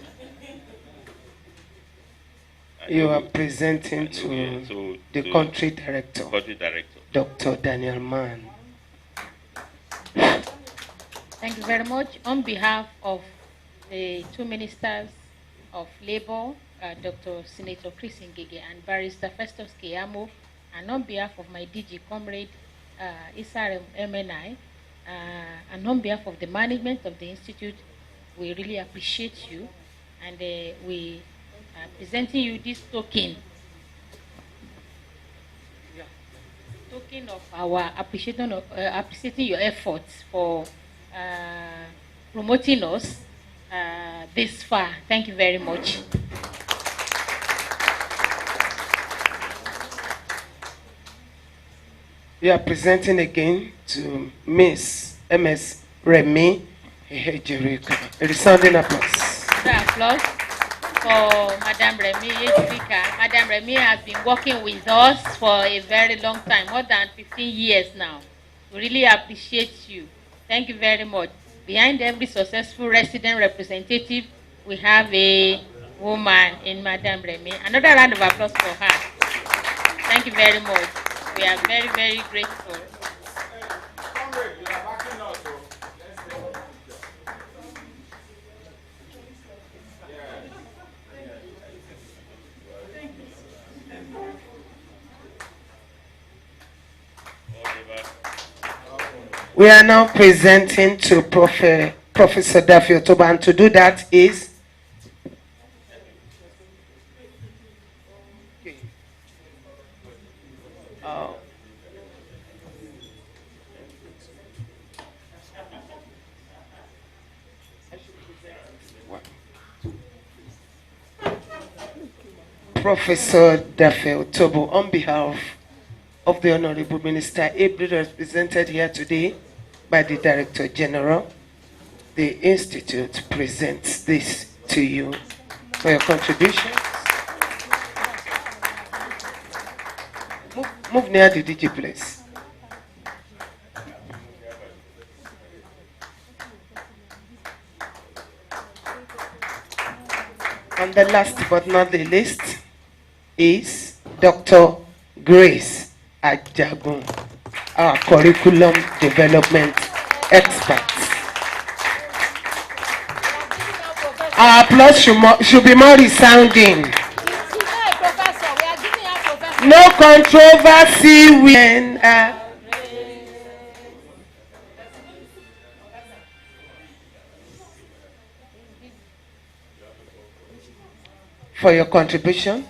You are presenting to the country director, Dr. Daniel Mann. Thank you very much. On behalf of the two ministers of Labor, Dr. Senator Chris Ngige and Barrister Festus Keyamo, and on behalf of my DG comrade Isarem MNI, And on behalf of the management of the Institute, we really appreciate you. And we are presenting you this token. Token of our appreciation of appreciating your efforts for promoting us this far. Thank you very much. We are presenting again to Miss MS Remy Ejirika. A resounding applause. Applause for Madam Remy Ejirika. Madam Remy has been working with us for a very long time, more than 15 years now. We really appreciate you. Thank you very much. Behind every successful resident representative, we have a woman in Madam Remy. Another round of applause for her. Thank you very much. We are very, very grateful. We are now presenting to Professor Daffy Otoba, and to do that is Professor Daffy Otobo, on behalf of the Honorable Minister, ably represented here today by the Director General, the Institute presents this to you for your contributions. Move near the DJ, please. And the last but not the least is Dr. Grace Ajagun, our curriculum development expert. Our applause should be more resounding. No controversy when for your contribution.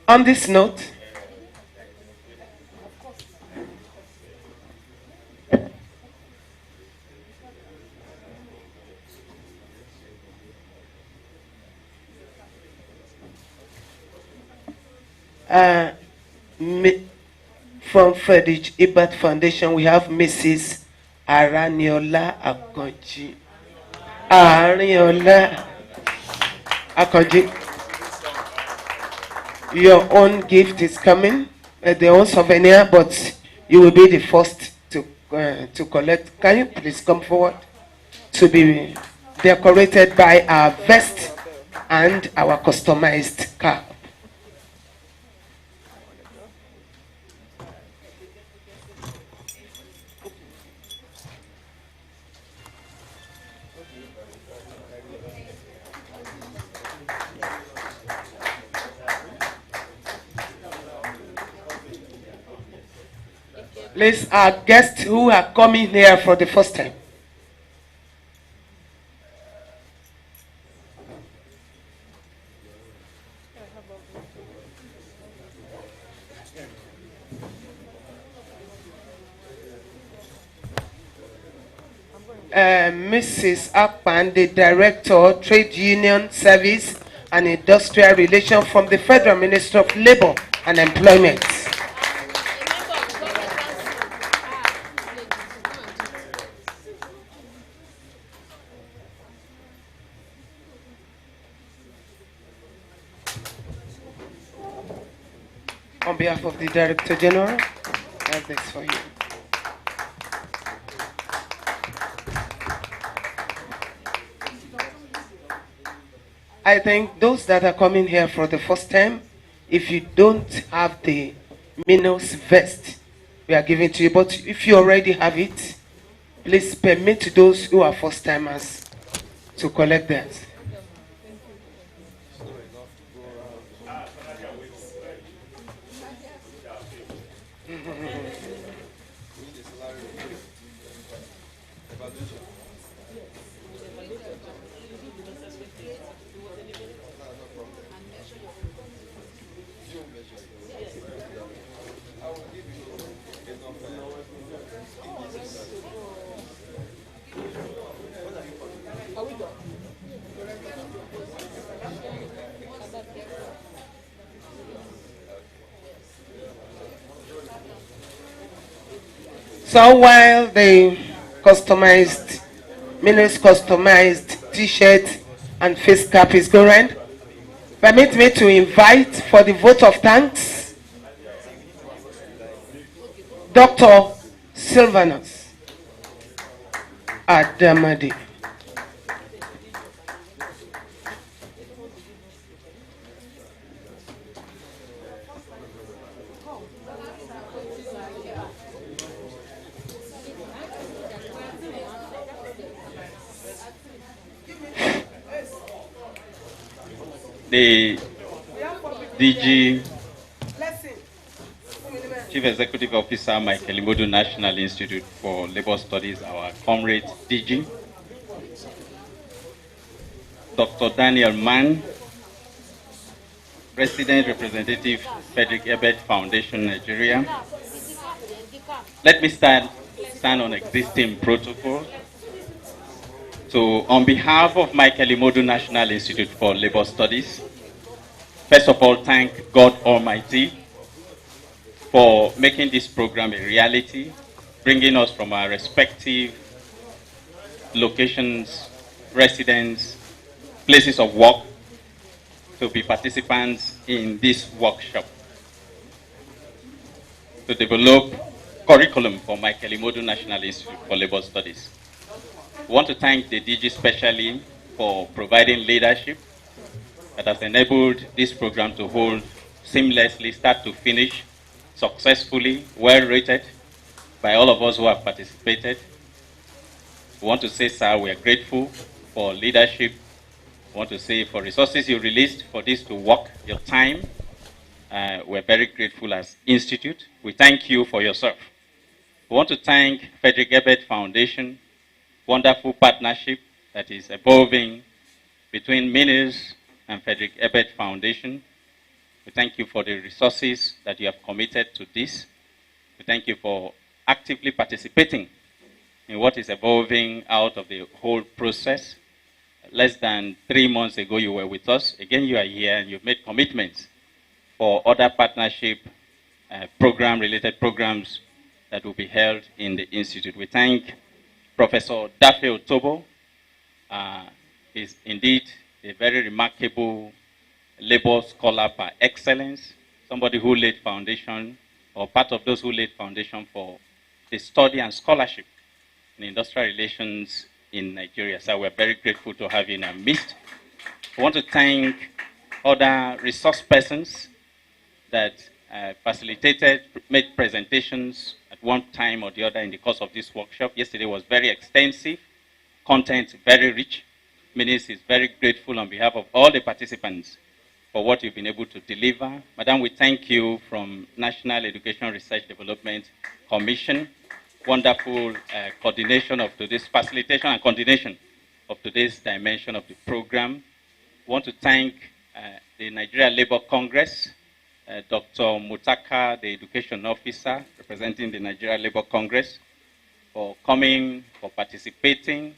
On this note, from Frederick Ebert Foundation, we have Mrs. Araniola Akonji. Araniola Akonji. Your own gift is coming, the own souvenir, but you will be the first to collect. Can you please come forward to be decorated by our vest and our customized cap? Please, our guests who are coming here for the first time. Mrs. Akpan, the Director, Trade Union Service and Industrial Relations from the Federal Ministry of Labor and Employment. On behalf of the Director General, I have this for you. I think those that are coming here for the first time, if you don't have the MINILS vest, we are giving to you. But if you already have it, please permit those who are first timers to collect that. So while the MINILS customized t-shirt and face cap is going around, permit me to invite for the vote of thanks Dr. Sylvanus Adamadi. The DG, Chief Executive Officer, Michael Imodu National Institute for Labor Studies, our comrade DG, Dr. Daniel Mann, President Representative Frederick Ebert Foundation, Nigeria. Let me stand on existing protocol. So on behalf of Michael Imodu National Institute for Labor Studies, first of all, thank God Almighty for making this program a reality, bringing us from our respective locations, residence, places of work, to be participants in this workshop to develop curriculum for Michael Imodu National Institute for Labor Studies. We want to thank the DG specially for providing leadership that has enabled this program to hold seamlessly, start to finish, successfully, well rated by all of us who have participated. We want to say, sir, we are grateful for leadership. We want to say for resources you released for this to work, your time. We're very grateful as Institute. We thank you for yourself. We want to thank Frederick Ebert Foundation, wonderful partnership that is evolving between MINILS and Frederick Ebert Foundation. We thank you for the resources that you have committed to this. We thank you for actively participating in what is evolving out of the whole process. Less than 3 months ago, you were with us. Again, you are here and you've made commitments for other partnership program-related programs that will be held in the Institute. We thank Professor Dafe Otobo. Is indeed a very remarkable labor scholar par excellence, somebody who laid foundation, or part of those who laid foundation for the study and scholarship in industrial relations in Nigeria. So we're very grateful to have you in our midst. I want to thank other resource persons that facilitated, made presentations at one time or the other in the course of this workshop. Yesterday was very extensive, content very rich. MINILS is very grateful on behalf of all the participants for what you've been able to deliver. Madam, we thank you from National Education Research Development Commission. Wonderful coordination of today's facilitation and coordination of today's dimension of the program. We want to thank the Nigeria Labour Congress, Dr. Mutaka, the education officer representing the Nigeria Labour Congress, for coming, for participating.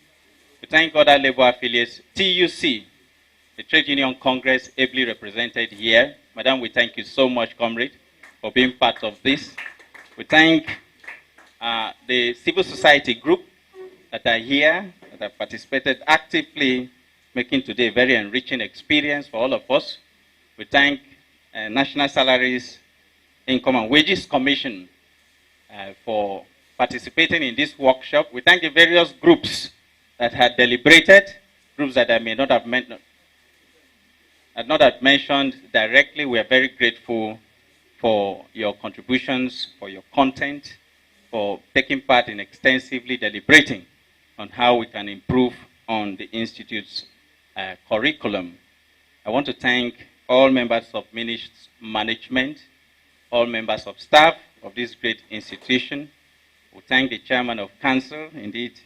We thank other labor affiliates, TUC, the Trade Union Congress, ably represented here. Madam, we thank you so much, comrade, for being part of this. We thank the civil society group that are here, that have participated actively, making today a very enriching experience for all of us. We thank National Salaries, Income and Wages Commission for participating in this workshop. We thank the various groups that had deliberated, groups that I may not have mentioned directly. We are very grateful for your contributions, for your content, for taking part in extensively deliberating on how we can improve on the Institute's curriculum. I want to thank all members of MINILS management, all members of staff of this great institution. We thank the chairman of council, indeed,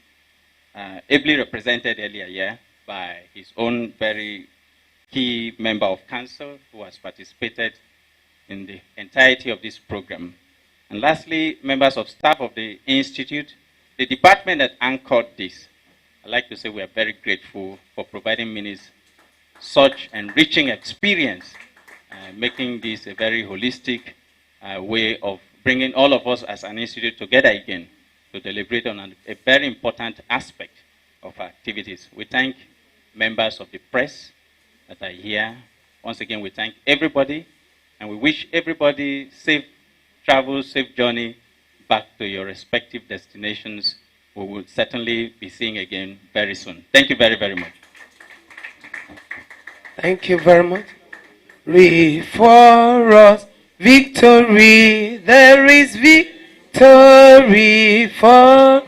ably represented earlier here by his own very key member of council who has participated in the entirety of this program. And lastly, members of staff of the Institute, the department that anchored this. I'd like to say we are very grateful for providing MINILS such enriching experience, making this a very holistic way of bringing all of us as an institute together again to deliberate on a very important aspect of our activities. We thank members of the press that are here. Once again, we thank everybody, and we wish everybody safe travel, safe journey back to your respective destinations. We will certainly be seeing again very soon. Thank you very, very much. Thank you very much. For us, victory, there is victory for